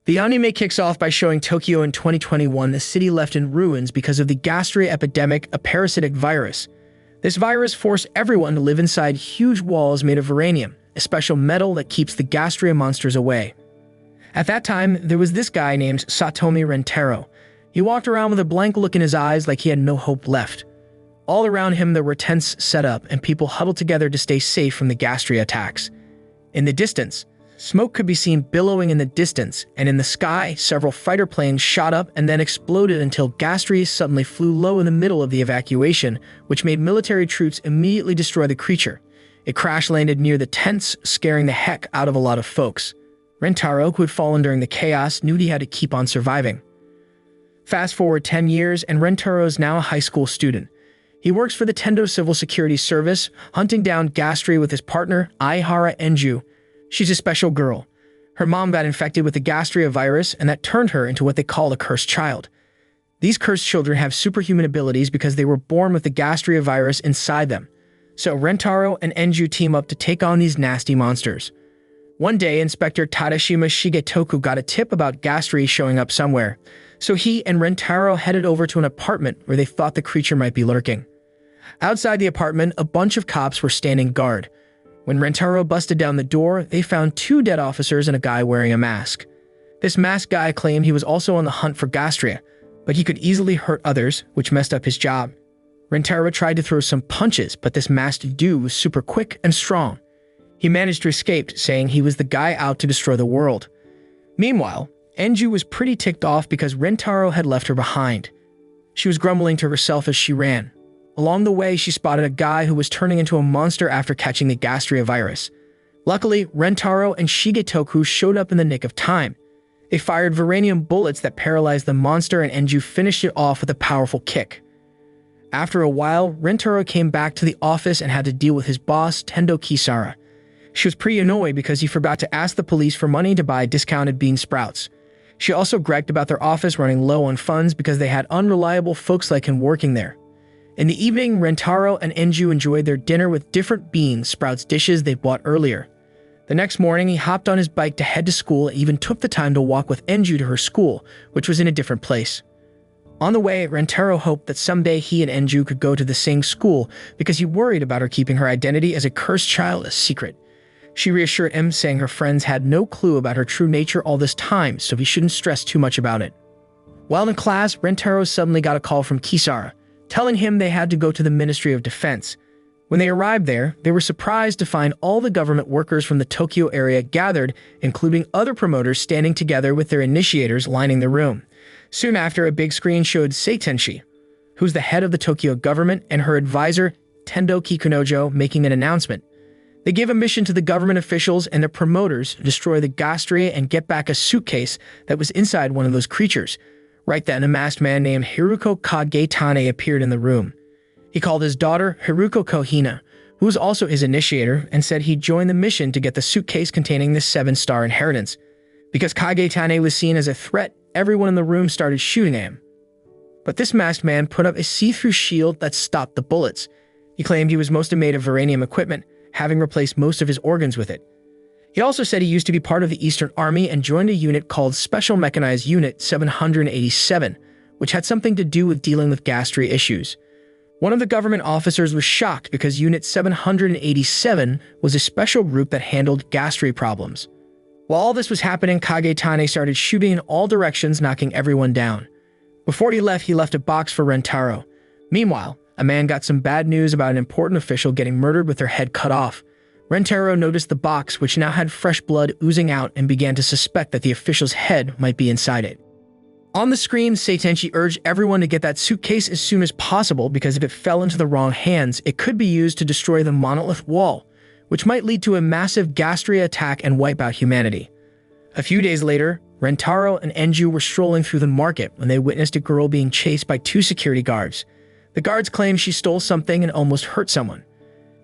The anime kicks off by showing Tokyo in 2021, the city left in ruins because of the gastria epidemic, a parasitic virus. This virus forced everyone to live inside huge walls made of veranium, a special metal that keeps the gastria monsters away. At that time, there was this guy named Satomi Rentaro. He walked around with a blank look in his eyes like he had no hope left. All around him there were tents set up and people huddled together to stay safe from the gastria attacks. In the distance, smoke could be seen billowing in the distance, and in the sky, several fighter planes shot up and then exploded until gastria suddenly flew low in the middle of the evacuation, which made military troops immediately destroy the creature. It crash-landed near the tents, scaring the heck out of a lot of folks. Rentaro, who had fallen during the chaos, knew he had to keep on surviving. Fast forward 10 years, and Rentaro is now a high school student. He works for the Tendo Civil Security Service, hunting down gastria with his partner, Aihara Enju. She's a special girl. Her mom got infected with the gastria virus, and that turned her into what they call a cursed child. These cursed children have superhuman abilities because they were born with the gastria virus inside them. So Rentaro and Enju team up to take on these nasty monsters. One day, Inspector Tadashima Shigetoku got a tip about gastria showing up somewhere, so he and Rentaro headed over to an apartment where they thought the creature might be lurking. Outside the apartment, a bunch of cops were standing guard. When Rentaro busted down the door, they found 2 dead officers and a guy wearing a mask. This masked guy claimed he was also on the hunt for gastria, but he could easily hurt others, which messed up his job. Rentaro tried to throw some punches, but this masked dude was super quick and strong. He managed to escape, saying he was the guy out to destroy the world. Meanwhile, Enju was pretty ticked off because Rentaro had left her behind. She was grumbling to herself as she ran. Along the way, she spotted a guy who was turning into a monster after catching the gastria virus. Luckily, Rentaro and Shigetoku showed up in the nick of time. They fired veranium bullets that paralyzed the monster, and Enju finished it off with a powerful kick. After a while, Rentaro came back to the office and had to deal with his boss, Tendo Kisara. She was pretty annoyed because he forgot to ask the police for money to buy discounted bean sprouts. She also griped about their office running low on funds because they had unreliable folks like him working there. In the evening, Rentaro and Enju enjoyed their dinner with different bean sprouts dishes they bought earlier. The next morning, he hopped on his bike to head to school and even took the time to walk with Enju to her school, which was in a different place. On the way, Rentaro hoped that someday he and Enju could go to the same school because he worried about her keeping her identity as a cursed child a secret. She reassured him, saying her friends had no clue about her true nature all this time, so he shouldn't stress too much about it. While in class, Rentaro suddenly got a call from Kisara, telling him they had to go to the Ministry of Defense. When they arrived there, they were surprised to find all the government workers from the Tokyo area gathered, including other promoters standing together with their initiators lining the room. Soon after, a big screen showed Seitenshi, who's the head of the Tokyo government, and her advisor, Tendo Kikunojo, making an announcement. They gave a mission to the government officials and their promoters to destroy the gastria and get back a suitcase that was inside one of those creatures. Right then, a masked man named Hiruko Kagetane appeared in the room. He called his daughter Haruko Kohina, who was also his initiator, and said he'd join the mission to get the suitcase containing the 7-star inheritance. Because Kagetane was seen as a threat, everyone in the room started shooting at him. But this masked man put up a see-through shield that stopped the bullets. He claimed he was mostly made of veranium equipment, having replaced most of his organs with it. He also said he used to be part of the Eastern Army and joined a unit called Special Mechanized Unit 787, which had something to do with dealing with gastria issues. One of the government officers was shocked because Unit 787 was a special group that handled gastria problems. While all this was happening, Kagetane started shooting in all directions, knocking everyone down. Before he left a box for Rentaro. Meanwhile, a man got some bad news about an important official getting murdered with their head cut off. Rentaro noticed the box, which now had fresh blood oozing out, and began to suspect that the official's head might be inside it. On the screen, Seitenshi urged everyone to get that suitcase as soon as possible because if it fell into the wrong hands, it could be used to destroy the monolith wall, which might lead to a massive gastria attack and wipe out humanity. A few days later, Rentaro and Enju were strolling through the market when they witnessed a girl being chased by 2 security guards. The guards claimed she stole something and almost hurt someone.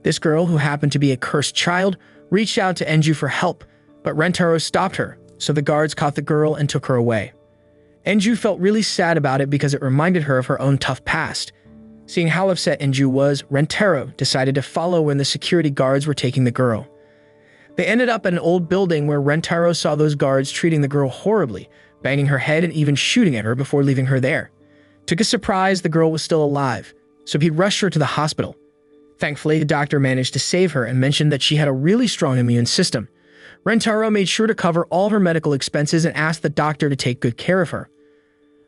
This girl, who happened to be a cursed child, reached out to Enju for help, but Rentaro stopped her, so the guards caught the girl and took her away. Enju felt really sad about it because it reminded her of her own tough past. Seeing how upset Enju was, Rentaro decided to follow when the security guards were taking the girl. They ended up at an old building where Rentaro saw those guards treating the girl horribly, banging her head and even shooting at her before leaving her there. To his surprise, the girl was still alive, so he rushed her to the hospital. Thankfully, the doctor managed to save her and mentioned that she had a really strong immune system. Rentaro made sure to cover all her medical expenses and asked the doctor to take good care of her.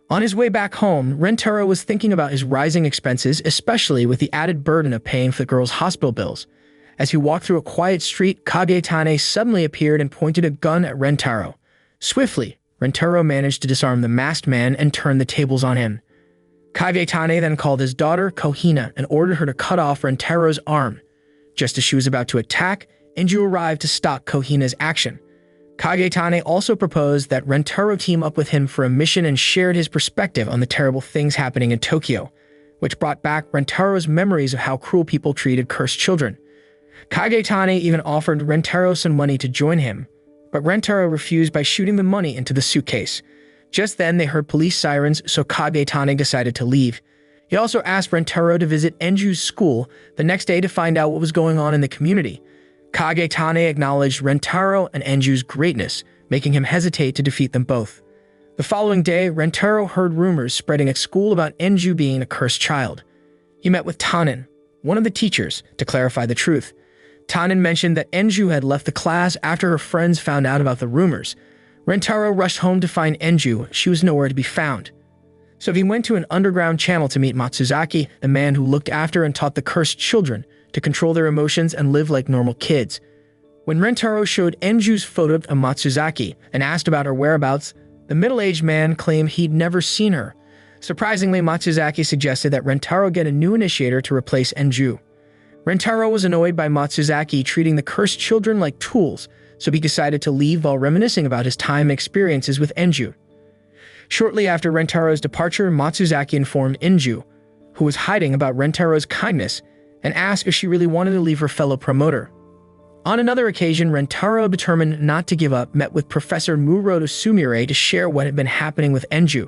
On his way back home, Rentaro was thinking about his rising expenses, especially with the added burden of paying for the girl's hospital bills. As he walked through a quiet street, Kagetane suddenly appeared and pointed a gun at Rentaro. Swiftly, Rentaro managed to disarm the masked man and turn the tables on him. Kagetane then called his daughter, Kohina, and ordered her to cut off Rentaro's arm. Just as she was about to attack, Enju arrived to stop Kohina's action. Kagetane also proposed that Rentaro team up with him for a mission and shared his perspective on the terrible things happening in Tokyo, which brought back Rentaro's memories of how cruel people treated cursed children. Kagetane even offered Rentaro some money to join him, but Rentaro refused by shooting the money into the suitcase. Just then, they heard police sirens, so Kagetane decided to leave. He also asked Rentaro to visit Enju's school the next day to find out what was going on in the community. Kagetane acknowledged Rentaro and Enju's greatness, making him hesitate to defeat them both. The following day, Rentaro heard rumors spreading at school about Enju being a cursed child. He met with Tannen, one of the teachers, to clarify the truth. Tannen mentioned that Enju had left the class after her friends found out about the rumors. Rentaro rushed home to find Enju. She was nowhere to be found. So he went to an underground channel to meet Matsuzaki, the man who looked after and taught the cursed children to control their emotions and live like normal kids. When Rentaro showed Enju's photo of Matsuzaki and asked about her whereabouts, the middle-aged man claimed he'd never seen her. Surprisingly, Matsuzaki suggested that Rentaro get a new initiator to replace Enju. Rentaro was annoyed by Matsuzaki treating the cursed children like tools, so he decided to leave while reminiscing about his time and experiences with Enju. Shortly after Rentaro's departure, Matsuzaki informed Enju, who was hiding, about Rentaro's kindness and asked if she really wanted to leave her fellow promoter. On another occasion, Rentaro, determined not to give up, met with Professor Muroto Sumire to share what had been happening with Enju.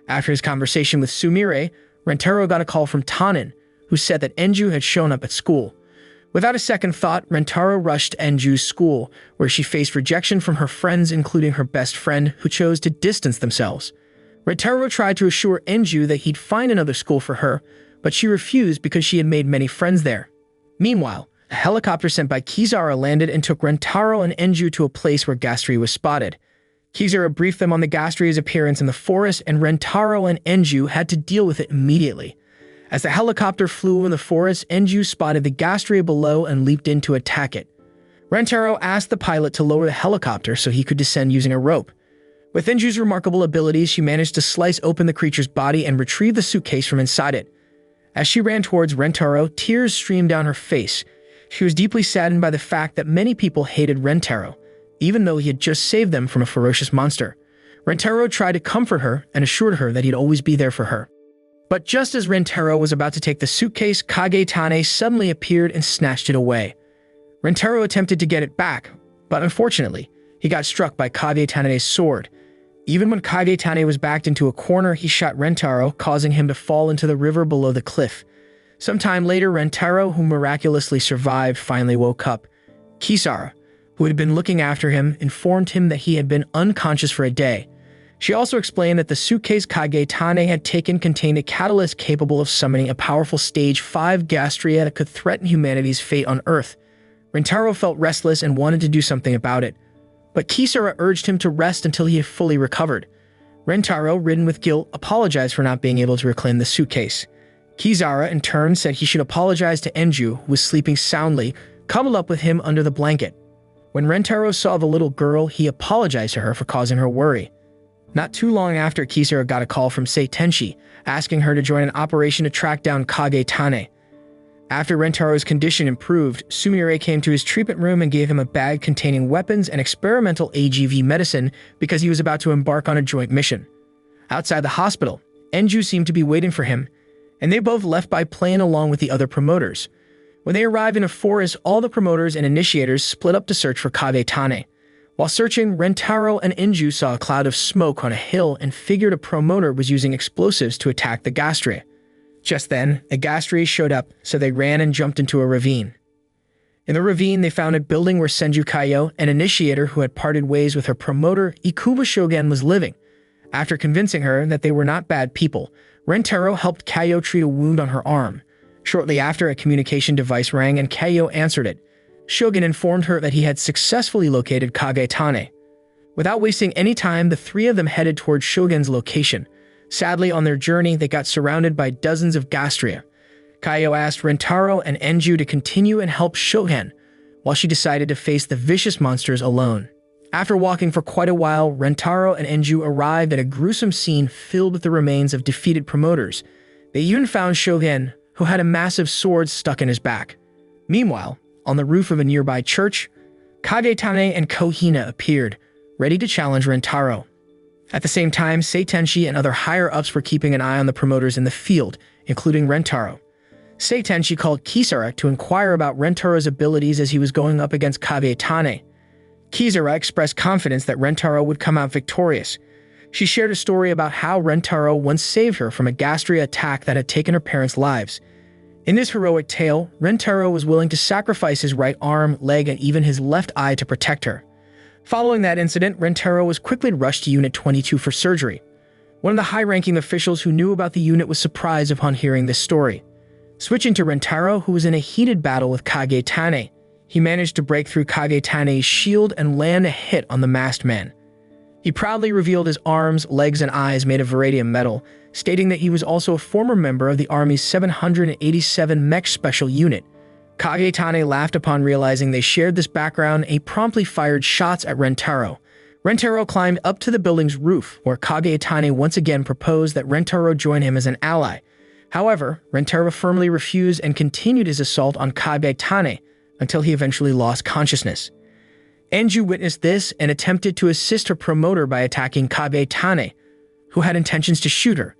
After his conversation with Sumire, Rentaro got a call from Tannen, who said that Enju had shown up at school. Without a second thought, Rentaro rushed to Enju's school, where she faced rejection from her friends, including her best friend, who chose to distance themselves. Rentaro tried to assure Enju that he'd find another school for her, but she refused because she had made many friends there. Meanwhile, a helicopter sent by Kizaru landed and took Rentaro and Enju to a place where Gastry was spotted. Kizaru briefed them on the Gastry's appearance in the forest, and Rentaro and Enju had to deal with it immediately. As the helicopter flew over the forest, Enju spotted the Gastry below and leaped in to attack it. Rentaro asked the pilot to lower the helicopter so he could descend using a rope. With Enju's remarkable abilities, she managed to slice open the creature's body and retrieve the suitcase from inside it. As she ran towards Rentaro, tears streamed down her face. She was deeply saddened by the fact that many people hated Rentaro, even though he had just saved them from a ferocious monster. Rentaro tried to comfort her and assured her that he'd always be there for her. But just as Rentaro was about to take the suitcase, Kagetane suddenly appeared and snatched it away. Rentaro attempted to get it back, but unfortunately, he got struck by Kagetane's sword. Even when Kagetane was backed into a corner, he shot Rentaro, causing him to fall into the river below the cliff. Sometime later, Rentaro, who miraculously survived, finally woke up. Kizaru, who had been looking after him, informed him that he had been unconscious for a day. She also explained that the suitcase Kagetane had taken contained a catalyst capable of summoning a powerful Stage 5 Gastria that could threaten humanity's fate on Earth. Rentaro felt restless and wanted to do something about it, but Kizaru urged him to rest until he had fully recovered. Rentaro, ridden with guilt, apologized for not being able to reclaim the suitcase. Kizaru, in turn, said he should apologize to Enju, who was sleeping soundly, cuddled up with him under the blanket. When Rentaro saw the little girl, he apologized to her for causing her worry. Not too long after, Kizaru got a call from Seitenshi, asking her to join an operation to track down Kagetane. After Rentaro's condition improved, Sumire came to his treatment room and gave him a bag containing weapons and experimental AGV medicine because he was about to embark on a joint mission. Outside the hospital, Enju seemed to be waiting for him, and they both left by plane along with the other promoters. When they arrived in a forest, all the promoters and initiators split up to search for Kagetane. While searching, Rentaro and Enju saw a cloud of smoke on a hill and figured a promoter was using explosives to attack the Gastry. Just then, a Gastry showed up, so they ran and jumped into a ravine. In the ravine, they found a building where Senju Kaio, an initiator who had parted ways with her promoter Ikuba Shogun, was living. After convincing her that they were not bad people, Rentaro helped Kaio treat a wound on her arm. Shortly after, a communication device rang and Kaio answered it. Shogun informed her that he had successfully located Kagetane. Without wasting any time, the three of them headed towards Shogun's location. Sadly, on their journey, they got surrounded by dozens of Gastria. Kaio asked Rentaro and Enju to continue and help Shogun, while she decided to face the vicious monsters alone. After walking for quite a while, Rentaro and Enju arrived at a gruesome scene filled with the remains of defeated promoters. They even found Shogun, who had a massive sword stuck in his back. Meanwhile, on the roof of a nearby church, Kagetane and Kohina appeared, ready to challenge Rentaro. At the same time, Seitenshi and other higher-ups were keeping an eye on the promoters in the field, including Rentaro. Seitenshi called Kisara to inquire about Rentaro's abilities as he was going up against Kagetane. Kisara expressed confidence that Rentaro would come out victorious. She shared a story about how Rentaro once saved her from a Gastria attack that had taken her parents' lives. In this heroic tale, Rentaro was willing to sacrifice his right arm, leg, and even his left eye to protect her. Following that incident, Rentaro was quickly rushed to Unit 22 for surgery. One of the high-ranking officials who knew about the unit was surprised upon hearing this story. Switching to Rentaro, who was in a heated battle with Kagetane, he managed to break through Kagetane's shield and land a hit on the masked man. He proudly revealed his arms, legs, and eyes made of Varadium metal, stating that he was also a former member of the Army's 787 Mech Special Unit. Kagetane laughed upon realizing they shared this background and he promptly fired shots at Rentaro. Rentaro climbed up to the building's roof, where Kagetane once again proposed that Rentaro join him as an ally. However, Rentaro firmly refused and continued his assault on Kagetane until he eventually lost consciousness. Enju witnessed this and attempted to assist her promoter by attacking Kagetane, who had intentions to shoot her.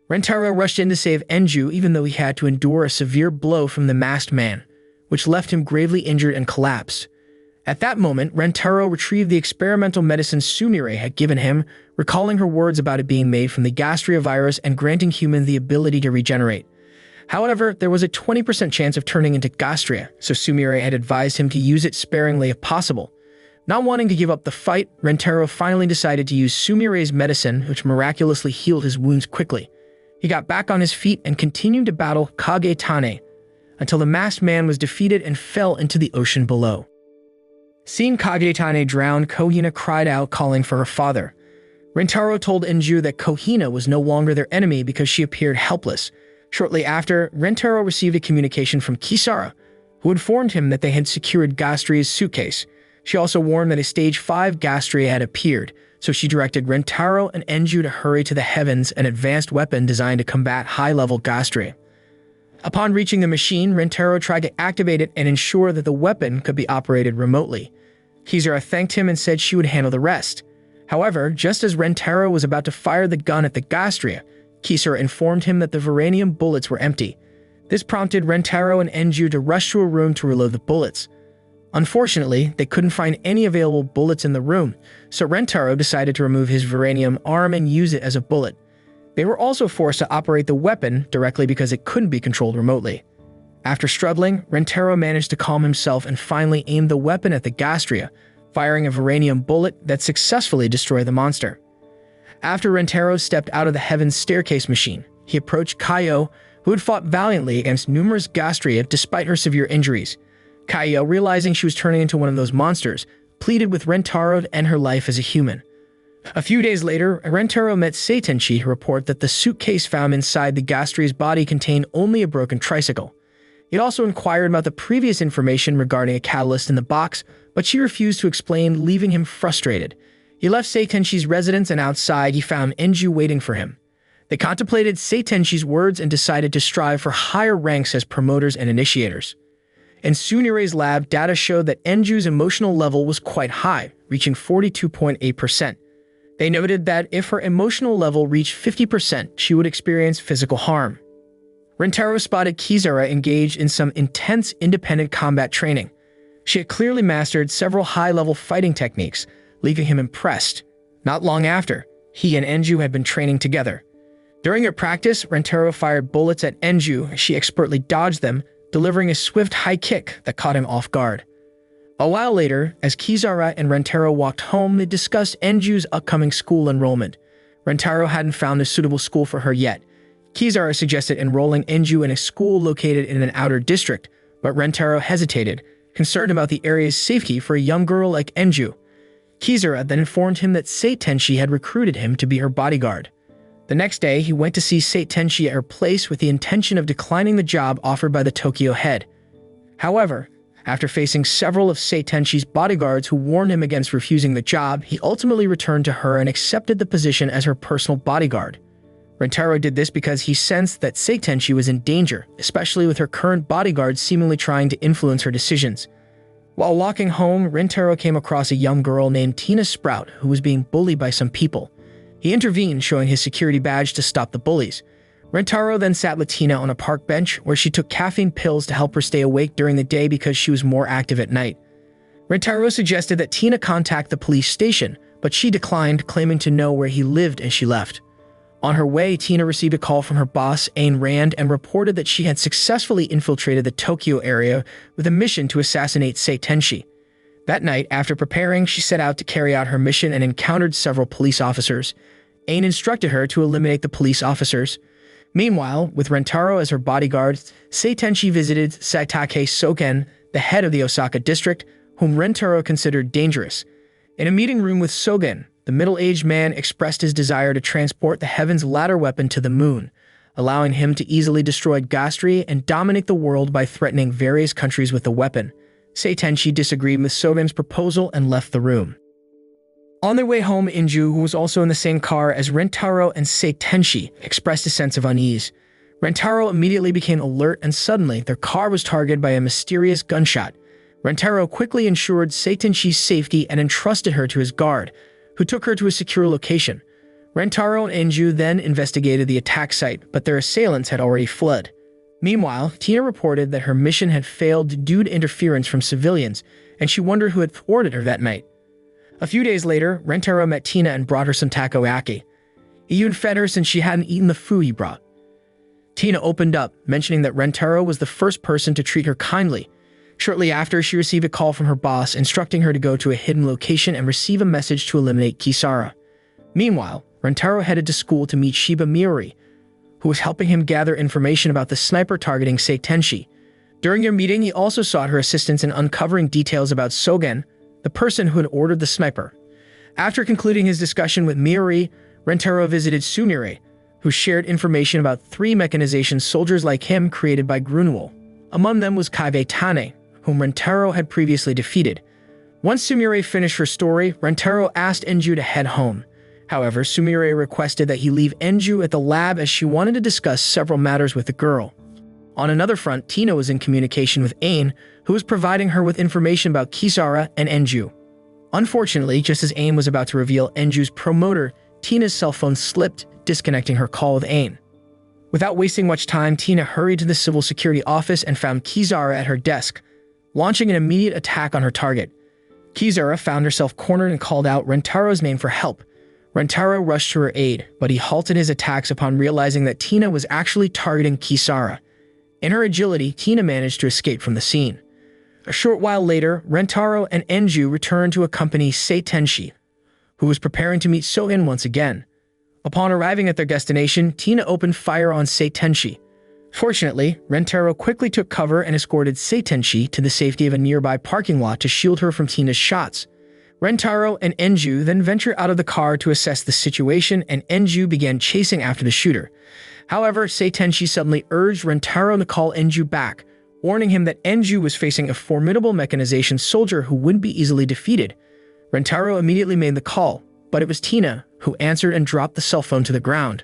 Rentaro rushed in to save Enju even though he had to endure a severe blow from the masked man, which left him gravely injured and collapsed. At that moment, Rentaro retrieved the experimental medicine Sumire had given him, recalling her words about it being made from the Gastria virus and granting humans the ability to regenerate. However, there was a 20% chance of turning into Gastria, so Sumire had advised him to use it sparingly if possible. Not wanting to give up the fight, Rentaro finally decided to use Sumire's medicine, which miraculously healed his wounds quickly. He got back on his feet and continued to battle Kagetane, until the masked man was defeated and fell into the ocean below. Seeing Kagetane drown, Kohina cried out, calling for her father. Rentaro told Enju that Kohina was no longer their enemy because she appeared helpless. Shortly after, Rentaro received a communication from Kisara, who informed him that they had secured Gastria's suitcase. She also warned that a Stage 5 Gastria had appeared, so she directed Rentaro and Enju to hurry to the heavens, an advanced weapon designed to combat high-level Gastria. Upon reaching the machine, Rentaro tried to activate it and ensure that the weapon could be operated remotely. Kisara thanked him and said she would handle the rest. However, just as Rentaro was about to fire the gun at the Gastria, Kisara informed him that the Varanium bullets were empty. This prompted Rentaro and Enju to rush to a room to reload the bullets. Unfortunately, they couldn't find any available bullets in the room, so Rentaro decided to remove his Varanium arm and use it as a bullet. They were also forced to operate the weapon directly because it couldn't be controlled remotely. After struggling, Rentaro managed to calm himself and finally aimed the weapon at the Gastria, firing a Varanium bullet that successfully destroyed the monster. After Rentaro stepped out of the Heaven's Staircase machine, he approached Kaio, who had fought valiantly against numerous Gastria despite her severe injuries. Kaio, realizing she was turning into one of those monsters, pleaded with Rentaro to end her life as a human. A few days later, Rentaro met Seitenshi, who reported that the suitcase found inside the Gastria's body contained only a broken tricycle. He also inquired about the previous information regarding a catalyst in the box, but she refused to explain, leaving him frustrated. He left Seitenshi's residence and outside he found Enju waiting for him. They contemplated Seitenshi's words and decided to strive for higher ranks as promoters and initiators. In Sunire's lab, data showed that Enju's emotional level was quite high, reaching 42.8%. They noted that if her emotional level reached 50%, she would experience physical harm. Rentaro spotted Kisara engaged in some intense independent combat training. She had clearly mastered several high-level fighting techniques, leaving him impressed. Not long after, he and Enju had been training together. During her practice, Rentaro fired bullets at Enju as she expertly dodged them, delivering a swift high kick that caught him off guard. A while later, as Kizaru and Rentaro walked home, they discussed Enju's upcoming school enrollment. Rentaro hadn't found a suitable school for her yet. Kizaru suggested enrolling Enju in a school located in an outer district, but Rentaro hesitated, concerned about the area's safety for a young girl like Enju. Kizaru then informed him that Seitenshi had recruited him to be her bodyguard. The next day, he went to see Seitenshi at her place with the intention of declining the job offered by the Tokyo head. However, after facing several of Seitenshi's bodyguards who warned him against refusing the job, he ultimately returned to her and accepted the position as her personal bodyguard. Rentaro did this because he sensed that Seitenshi was in danger, especially with her current bodyguard seemingly trying to influence her decisions. While walking home, Rentaro came across a young girl named Tina Sprout who was being bullied by some people. He intervened, showing his security badge to stop the bullies. Rentaro then sat with Tina on a park bench where she took caffeine pills to help her stay awake during the day because she was more active at night. Rentaro suggested that Tina contact the police station, but she declined, claiming to know where he lived, and she left. On her way, Tina received a call from her boss, Ayn Rand, and reported that she had successfully infiltrated the Tokyo area with a mission to assassinate Seitenshi. That night, after preparing, she set out to carry out her mission and encountered several police officers. Ayn instructed her to eliminate the police officers. Meanwhile, with Rentaro as her bodyguard, Seitenshi visited Saitake Soken, the head of the Osaka district, whom Rentaro considered dangerous. In a meeting room with Sogen, the middle-aged man expressed his desire to transport the Heaven's Ladder weapon to the moon, allowing him to easily destroy Gastri and dominate the world by threatening various countries with the weapon. Seitenshi disagreed with Sogen's proposal and left the room. On their way home, Enju, who was also in the same car as Rentaro and Seitenshi, expressed a sense of unease. Rentaro immediately became alert, and suddenly their car was targeted by a mysterious gunshot. Rentaro quickly ensured Seitenshi's safety and entrusted her to his guard, who took her to a secure location. Rentaro and Enju then investigated the attack site, but their assailants had already fled. Meanwhile, Tina reported that her mission had failed due to interference from civilians, and she wondered who had thwarted her that night. A few days later, Rentaro met Tina and brought her some takoyaki. He even fed her since she hadn't eaten the food he brought. Tina opened up, mentioning that Rentaro was the first person to treat her kindly. Shortly after, she received a call from her boss instructing her to go to a hidden location and receive a message to eliminate Kizaru. Meanwhile, Rentaro headed to school to meet Shiba Miuri, who was helping him gather information about the sniper targeting Seitenshi. During their meeting, he also sought her assistance in uncovering details about Sogen, the person who had ordered the sniper. After concluding his discussion with Miuri, Rentaro visited Sumire, who shared information about 3 mechanization soldiers like him created by Grunwald. Among them was Kaibe Tane, whom Rentaro had previously defeated. Once Sumire finished her story, Rentaro asked Enju to head home. However, Sumire requested that he leave Enju at the lab as she wanted to discuss several matters with the girl. On another front, Tina was in communication with Ain, who was providing her with information about Kizaru and Enju. Unfortunately, just as Ain was about to reveal Enju's promoter, Tina's cell phone slipped, disconnecting her call with Ain. Without wasting much time, Tina hurried to the civil security office and found Kizaru at her desk, launching an immediate attack on her target. Kizaru found herself cornered and called out Rentaro's name for help. Rentaro rushed to her aid, but he halted his attacks upon realizing that Tina was actually targeting Kizaru. In her agility, Tina managed to escape from the scene. A short while later, Rentaro and Enju returned to accompany Seitenshi, who was preparing to meet Sogen once again. Upon arriving at their destination, Tina opened fire on Seitenshi. Fortunately, Rentaro quickly took cover and escorted Seitenshi to the safety of a nearby parking lot to shield her from Tina's shots. Rentaro and Enju then ventured out of the car to assess the situation, and Enju began chasing after the shooter. However, Seitenshi suddenly urged Rentaro to call Enju back, warning him that Enju was facing a formidable mechanization soldier who wouldn't be easily defeated. Rentaro immediately made the call, but it was Tina who answered and dropped the cell phone to the ground.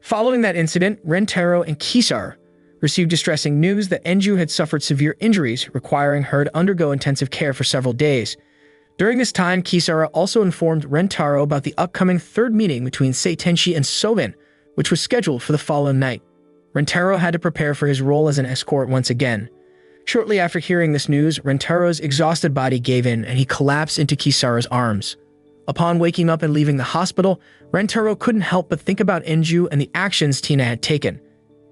Following that incident, Rentaro and Kizaru received distressing news that Enju had suffered severe injuries, requiring her to undergo intensive care for several days. During this time, Kizaru also informed Rentaro about the upcoming third meeting between Seitenshi and Sogen, which was scheduled for the following night. Rentaro had to prepare for his role as an escort once again. Shortly after hearing this news, Rentaro's exhausted body gave in and he collapsed into Kizaru's arms. Upon waking up and leaving the hospital, Rentaro couldn't help but think about Enju and the actions Tina had taken.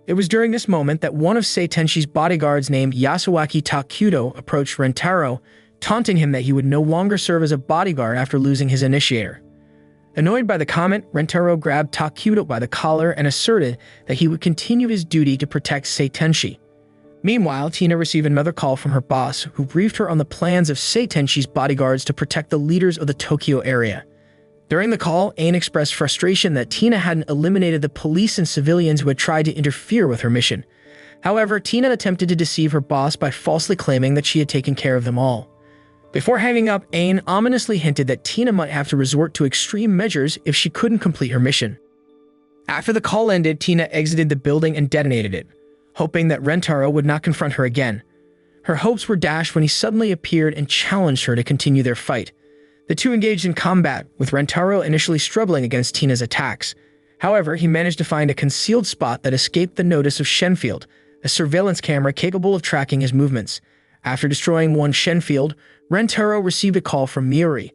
It was during this moment that one of Seitenshi's bodyguards named Yasuaki Takudo approached Rentaro, taunting him that he would no longer serve as a bodyguard after losing his initiator. Annoyed by the comment, Rentaro grabbed Takudo by the collar and asserted that he would continue his duty to protect Seitenshi. Meanwhile, Tina received another call from her boss, who briefed her on the plans of Seitenshi's bodyguards to protect the leaders of the Tokyo area. During the call, Ain expressed frustration that Tina hadn't eliminated the police and civilians who had tried to interfere with her mission. However, Tina attempted to deceive her boss by falsely claiming that she had taken care of them all. Before hanging up, Ain ominously hinted that Tina might have to resort to extreme measures if she couldn't complete her mission. After the call ended, Tina exited the building and detonated it, hoping that Rentaro would not confront her again. Her hopes were dashed when he suddenly appeared and challenged her to continue their fight. The two engaged in combat, with Rentaro initially struggling against Tina's attacks. However, he managed to find a concealed spot that escaped the notice of Shenfield, a surveillance camera capable of tracking his movements. After destroying one Shenfield, Rentaro received a call from Miuri,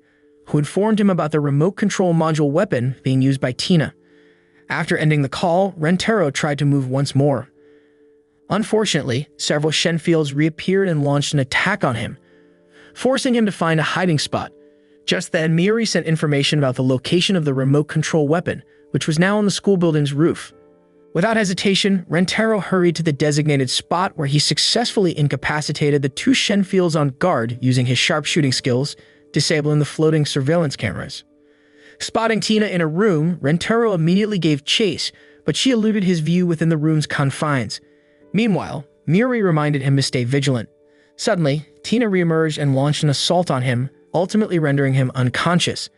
who informed him about the remote control module weapon being used by Tina. After ending the call, Rentaro tried to move once more. Unfortunately, several Shenfields reappeared and launched an attack on him, forcing him to find a hiding spot. Just then, Miuri sent information about the location of the remote control weapon, which was now on the school building's roof. Without hesitation, Rentaro hurried to the designated spot where he successfully incapacitated the two Shenfields on guard using his sharpshooting skills, disabling the floating surveillance cameras. Spotting Tina in a room, Rentaro immediately gave chase, but she eluded his view within the room's confines. Meanwhile, Miuri reminded him to stay vigilant. Suddenly, Tina reemerged and launched an assault on him, ultimately rendering him unconscious.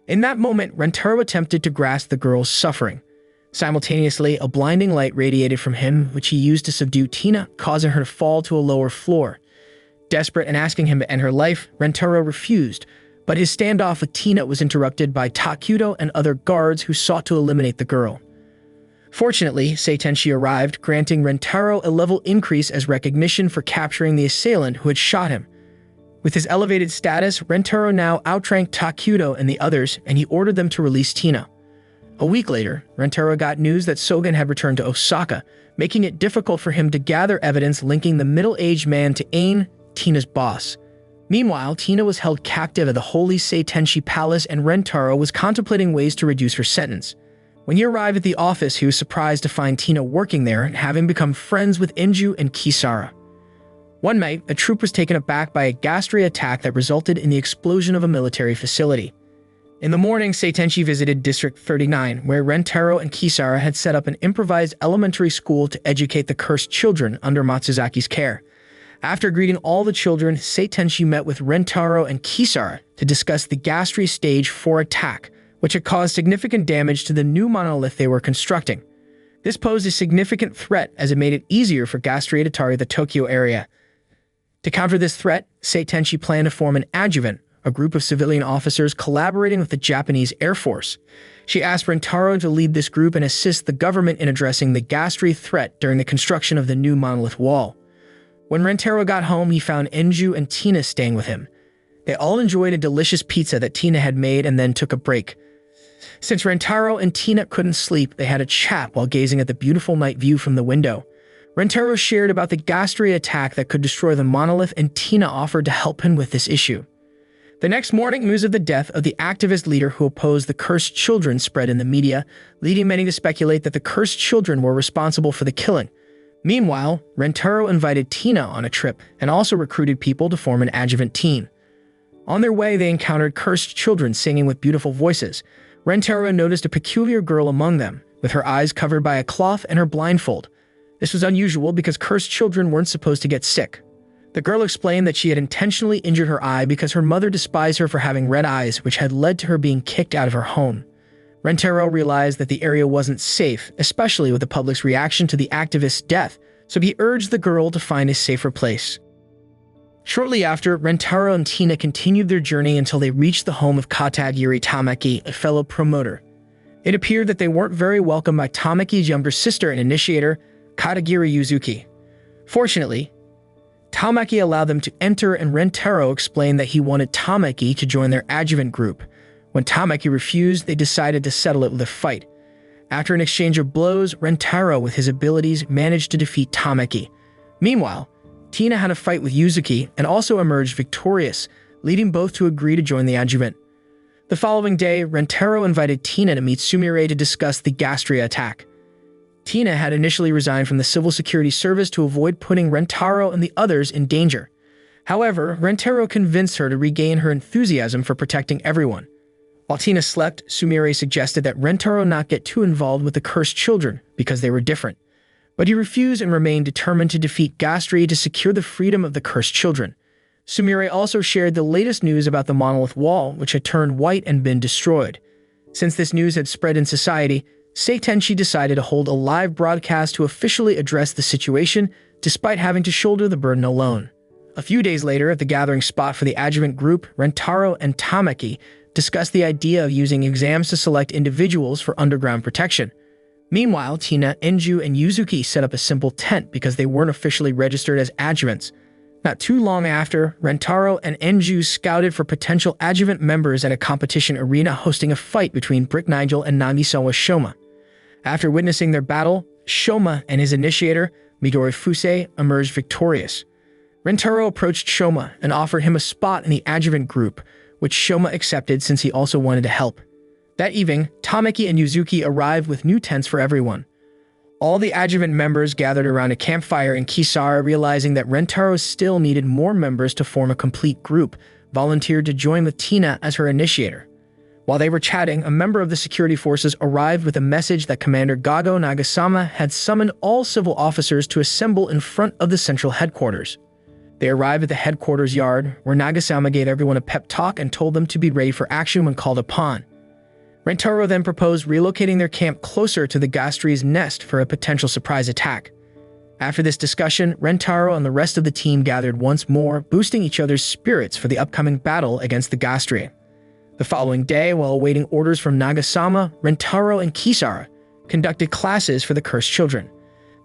In that moment, Rentaro attempted to grasp the girl's suffering. Simultaneously, a blinding light radiated from him, which he used to subdue Tina, causing her to fall to a lower floor. Desperate and asking him to end her life, Rentaro refused, but his standoff with Tina was interrupted by Takudo and other guards who sought to eliminate the girl. Fortunately, Seitenshi arrived, granting Rentaro a level increase as recognition for capturing the assailant who had shot him. With his elevated status, Rentaro now outranked Takudo and the others, and he ordered them to release Tina. A week later, Rentaro got news that Sogen had returned to Osaka, making it difficult for him to gather evidence linking the middle-aged man to Ain, Tina's boss. Meanwhile, Tina was held captive at the Holy Seitenshi Palace, and Rentaro was contemplating ways to reduce her sentence. When he arrived at the office, he was surprised to find Tina working there, having become friends with Inju and Kisara. One night, a troop was taken aback by a gas ray attack that resulted in the explosion of a military facility. In the morning, Seitenshi visited District 39, where Rentaro and Kisara had set up an improvised elementary school to educate the cursed children under Matsuzaki's care. After greeting all the children, Seitenshi met with Rentaro and Kisara to discuss the gas ray Stage 4 attack, which had caused significant damage to the new monolith they were constructing. This posed a significant threat as it made it easier for gas ray to target the Tokyo area. To counter this threat, Seitenshi planned to form an adjuvant, a group of civilian officers collaborating with the Japanese Air Force. She asked Rentaro to lead this group and assist the government in addressing the gas ray threat during the construction of the new monolith wall. When Rentaro got home, he found Inju and Tina staying with him. They all enjoyed a delicious pizza that Tina had made and then took a break. Since Rentaro and Tina couldn't sleep, they had a chat while gazing at the beautiful night view from the window. Rentaro shared about the gas ray attack that could destroy the monolith, and Tina offered to help him with this issue. The next morning, news of the death of the activist leader who opposed the cursed children spread in the media, leading many to speculate that the cursed children were responsible for the killing. Meanwhile, Rentaro invited Tina on a trip and also recruited people to form an adjuvant team. On their way, they encountered cursed children singing with beautiful voices. Rentaro noticed a peculiar girl among them, with her eyes covered by a cloth and her blindfold. This was unusual because cursed children weren't supposed to get sick. The girl explained that she had intentionally injured her eye because her mother despised her for having red eyes, which had led to her being kicked out of her home. Rentaro realized that the area wasn't safe, especially with the public's reaction to the activist's death, so he urged the girl to find a safer place. Shortly after, Rentaro and Tina continued their journey until they reached the home of Katagiri Tamaki, a fellow promoter. It appeared that they weren't very welcome by Tamaki's younger sister and initiator, Katagiri Yuzuki. Fortunately, Tamaki allowed them to enter, and Rentaro explained that he wanted Tamaki to join their adjuvant group. When Tamaki refused, they decided to settle it with a fight. After an exchange of blows, Rentaro, with his abilities, managed to defeat Tamaki. Meanwhile, Tina had a fight with Yuzuki and also emerged victorious, leading both to agree to join the adjuvant. The following day, Rentaro invited Tina to meet Sumire to discuss the Gastria attack. Tina had initially resigned from the Civil Security Service to avoid putting Rentaro and the others in danger. However, Rentaro convinced her to regain her enthusiasm for protecting everyone. While Tina slept, Sumire suggested that Rentaro not get too involved with the cursed children because they were different. But he refused and remained determined to defeat Gastria to secure the freedom of the cursed children. Sumire also shared the latest news about the monolith wall, which had turned white and been destroyed. Since this news had spread in society, Seitenshi decided to hold a live broadcast to officially address the situation, despite having to shoulder the burden alone. A few days later, at the gathering spot for the adjuvant group, Rentaro and Tamaki discussed the idea of using exams to select individuals for underground protection. Meanwhile, Tina, Enju, and Yuzuki set up a simple tent because they weren't officially registered as adjuvants. Not too long after, Rentaro and Enju scouted for potential adjuvant members at a competition arena hosting a fight between Brick Nigel and Nagisawa Shoma. After witnessing their battle, Shoma and his initiator, Midori Fusei, emerged victorious. Rentaro approached Shoma and offered him a spot in the adjuvant group, which Shoma accepted since he also wanted to help. That evening, Tamaki and Yuzuki arrived with new tents for everyone. All the adjuvant members gathered around a campfire in Kisara, realizing that Rentaro still needed more members to form a complete group, volunteered to join with Tina as her initiator. While they were chatting, a member of the security forces arrived with a message that Commander Gago Nagasama had summoned all civil officers to assemble in front of the central headquarters. They arrived at the headquarters yard, where Nagasama gave everyone a pep talk and told them to be ready for action when called upon. Rentaro then proposed relocating their camp closer to the Gastri's nest for a potential surprise attack. After this discussion, Rentaro and the rest of the team gathered once more, boosting each other's spirits for the upcoming battle against the Gastri. The following day, while awaiting orders from Nagasama, Rentaro and Kisara conducted classes for the cursed children.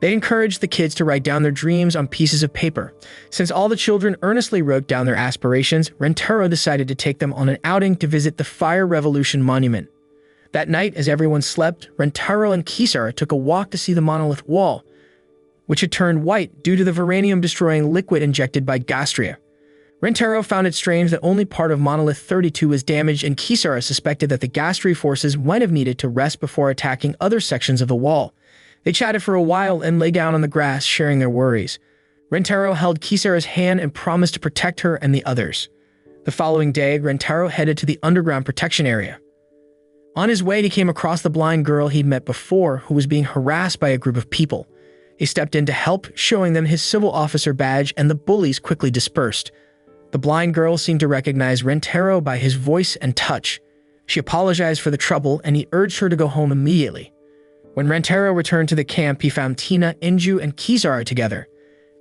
They encouraged the kids to write down their dreams on pieces of paper. Since all the children earnestly wrote down their aspirations, Rentaro decided to take them on an outing to visit the Fire Revolution Monument. That night, as everyone slept, Rentaro and Kisara took a walk to see the monolith wall, which had turned white due to the Varanium-destroying liquid injected by Gastria. Rentaro found it strange that only part of Monolith 32 was damaged, and Kisara suspected that the Gastri forces might have needed to rest before attacking other sections of the wall. They chatted for a while and lay down on the grass, sharing their worries. Rentaro held Kisara's hand and promised to protect her and the others. The following day, Rentaro headed to the underground protection area. On his way, he came across the blind girl he'd met before, who was being harassed by a group of people. He stepped in to help, showing them his civil officer badge, and the bullies quickly dispersed. The blind girl seemed to recognize Rentaro by his voice and touch. She apologized for the trouble, and he urged her to go home immediately. When Rentaro returned to the camp, he found Tina, Enju, and Kisara together.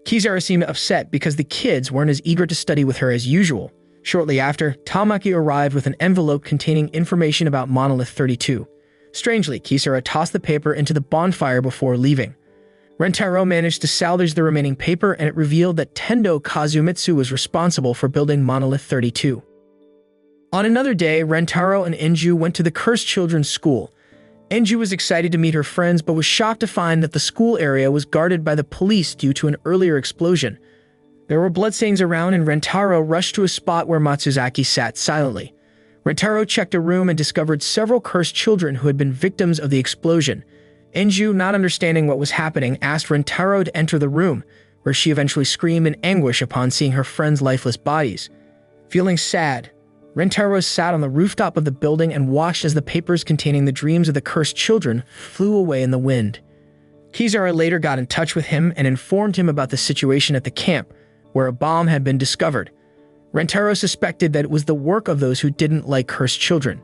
Kisara seemed upset because the kids weren't as eager to study with her as usual. Shortly after, Tamaki arrived with an envelope containing information about Monolith 32. Strangely, Kisara tossed the paper into the bonfire before leaving. Rentaro managed to salvage the remaining paper, and it revealed that Tendo Kazumitsu was responsible for building Monolith 32. On another day, Rentaro and Enju went to the Cursed Children's School. Enju was excited to meet her friends, but was shocked to find that the school area was guarded by the police due to an earlier explosion. There were bloodstains around, and Rentaro rushed to a spot where Matsuzaki sat silently. Rentaro checked a room and discovered several cursed children who had been victims of the explosion. Enju, not understanding what was happening, asked Rentaro to enter the room, where she eventually screamed in anguish upon seeing her friends' lifeless bodies. Feeling sad, Rentaro sat on the rooftop of the building and watched as the papers containing the dreams of the cursed children flew away in the wind. Kisara later got in touch with him and informed him about the situation at the camp, where a bomb had been discovered. Rentaro suspected that it was the work of those who didn't like cursed children.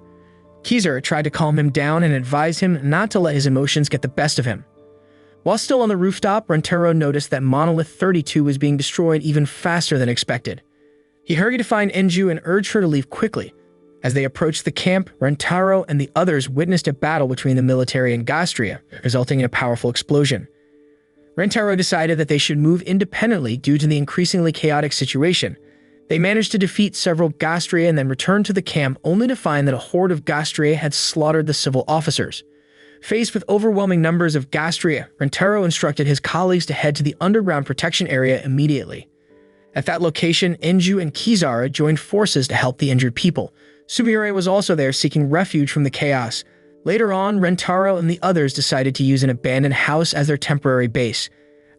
Kisara tried to calm him down and advise him not to let his emotions get the best of him. While still on the rooftop, Rentaro noticed that Monolith 32 was being destroyed even faster than expected. He hurried to find Enju and urged her to leave quickly. As they approached the camp, Rentaro and the others witnessed a battle between the military and Gastria, resulting in a powerful explosion. Rentaro decided that they should move independently due to the increasingly chaotic situation. They managed to defeat several Gastria and then returned to the camp, only to find that a horde of Gastria had slaughtered the civil officers. Faced with overwhelming numbers of Gastria, Rentaro instructed his colleagues to head to the underground protection area immediately. At that location, Enju and Kizara joined forces to help the injured people. Sumire was also there seeking refuge from the chaos. Later on, Rentaro and the others decided to use an abandoned house as their temporary base.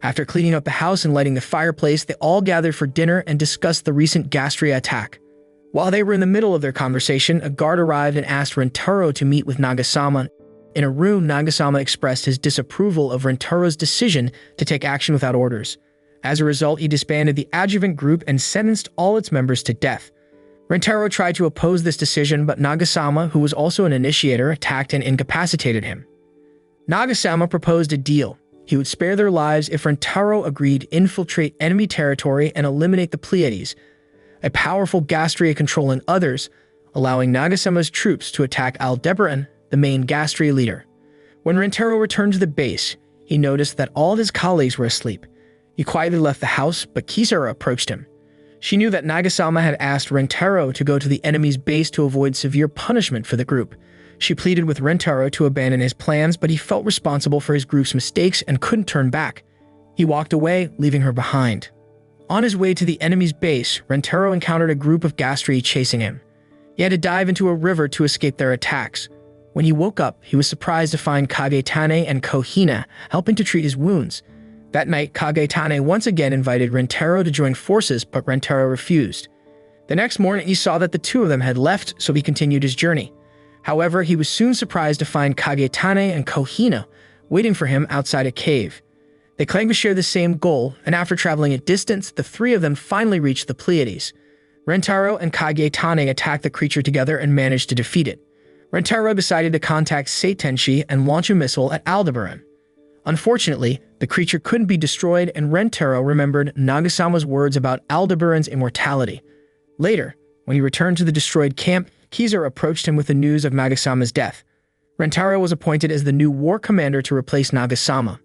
After cleaning up the house and lighting the fireplace, they all gathered for dinner and discussed the recent Gastria attack. While they were in the middle of their conversation, a guard arrived and asked Rentaro to meet with Nagasama. In a room, Nagasama expressed his disapproval of Rentaro's decision to take action without orders. As a result, he disbanded the adjuvant group and sentenced all its members to death. Rentaro tried to oppose this decision, but Nagasama, who was also an initiator, attacked and incapacitated him. Nagasama proposed a deal. He would spare their lives if Rentaro agreed to infiltrate enemy territory and eliminate the Pleiades, a powerful Gastria controlling others, allowing Nagasama's troops to attack Aldebaran, the main Gastria leader. When Rentaro returned to the base, he noticed that all of his colleagues were asleep. He quietly left the house, but Kizara approached him. She knew that Nagasama had asked Rentaro to go to the enemy's base to avoid severe punishment for the group. She pleaded with Rentaro to abandon his plans, but he felt responsible for his group's mistakes and couldn't turn back. He walked away, leaving her behind. On his way to the enemy's base, Rentaro encountered a group of Gastri chasing him. He had to dive into a river to escape their attacks. When he woke up, he was surprised to find Kagetane and Kohina helping to treat his wounds. That night, Kagetane once again invited Rentaro to join forces, but Rentaro refused. The next morning, he saw that the two of them had left, so he continued his journey. However, he was soon surprised to find Kagetane and Kohina waiting for him outside a cave. They claimed to share the same goal, and after traveling a distance, the three of them finally reached the Pleiades. Rentaro and Kagetane attacked the creature together and managed to defeat it. Rentaro decided to contact Seitenshi and launch a missile at Aldebaran. Unfortunately, the creature couldn't be destroyed, and Rentaro remembered Nagasama's words about Aldebaran's immortality. Later, when he returned to the destroyed camp, Kizara approached him with the news of Nagasama's death. Rentaro was appointed as the new war commander to replace Nagasama.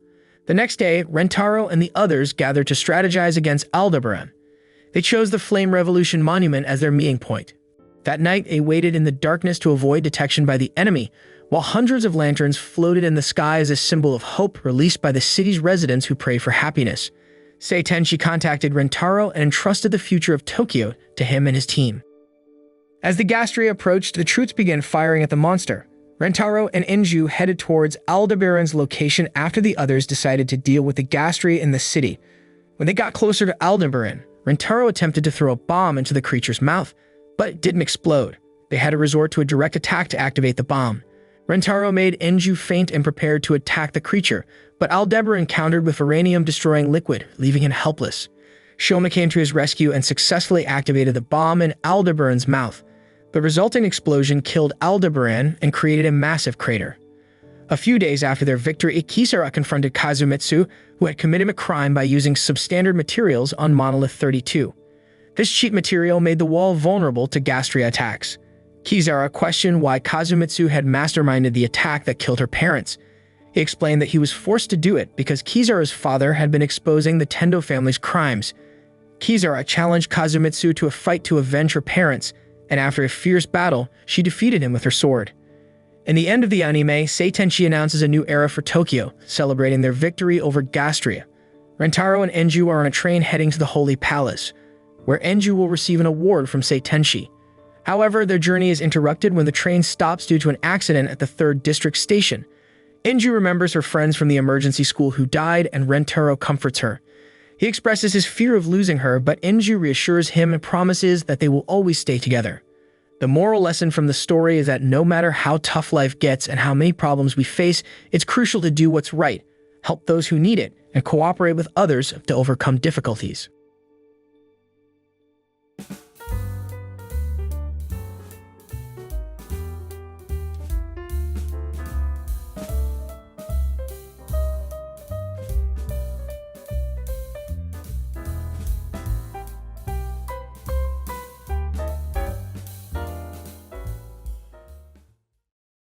The next day, Rentaro and the others gathered to strategize against Aldebaran. They chose the Flame Revolution Monument as their meeting point. That night, they waited in the darkness to avoid detection by the enemy, while hundreds of lanterns floated in the sky as a symbol of hope released by the city's residents who prayed for happiness. Seitenshi contacted Rentaro and entrusted the future of Tokyo to him and his team. As the Gastria approached, the troops began firing at the monster. Rentaro and Enju headed towards Aldebaran's location after the others decided to deal with the Gastria in the city. When they got closer to Aldebaran, Rentaro attempted to throw a bomb into the creature's mouth, but it didn't explode. They had to resort to a direct attack to activate the bomb. Rentaro made Enju faint and prepared to attack the creature, but Aldebaran countered with uranium-destroying liquid, leaving him helpless. Shoma came to his rescue and successfully activated the bomb in Aldebaran's mouth. The resulting explosion killed Aldebaran and created a massive crater. A few days after their victory, Kisara confronted Kazumitsu, who had committed a crime by using substandard materials on Monolith 32. This cheap material made the wall vulnerable to Gastria attacks. Kizara questioned why Kazumitsu had masterminded the attack that killed her parents. He explained that he was forced to do it because Kizara's father had been exposing the Tendo family's crimes. Kizara challenged Kazumitsu to a fight to avenge her parents, and after a fierce battle, she defeated him with her sword. In the end of the anime, Seitenshi announces a new era for Tokyo, celebrating their victory over Gastria. Rentaro and Enju are on a train heading to the Holy Palace, where Enju will receive an award from Seitenshi. However, their journey is interrupted when the train stops due to an accident at the 3rd District Station. Enju remembers her friends from the emergency school who died, and Rentaro comforts her. He expresses his fear of losing her, but Enju reassures him and promises that they will always stay together. The moral lesson from the story is that no matter how tough life gets and how many problems we face, it's crucial to do what's right, help those who need it, and cooperate with others to overcome difficulties.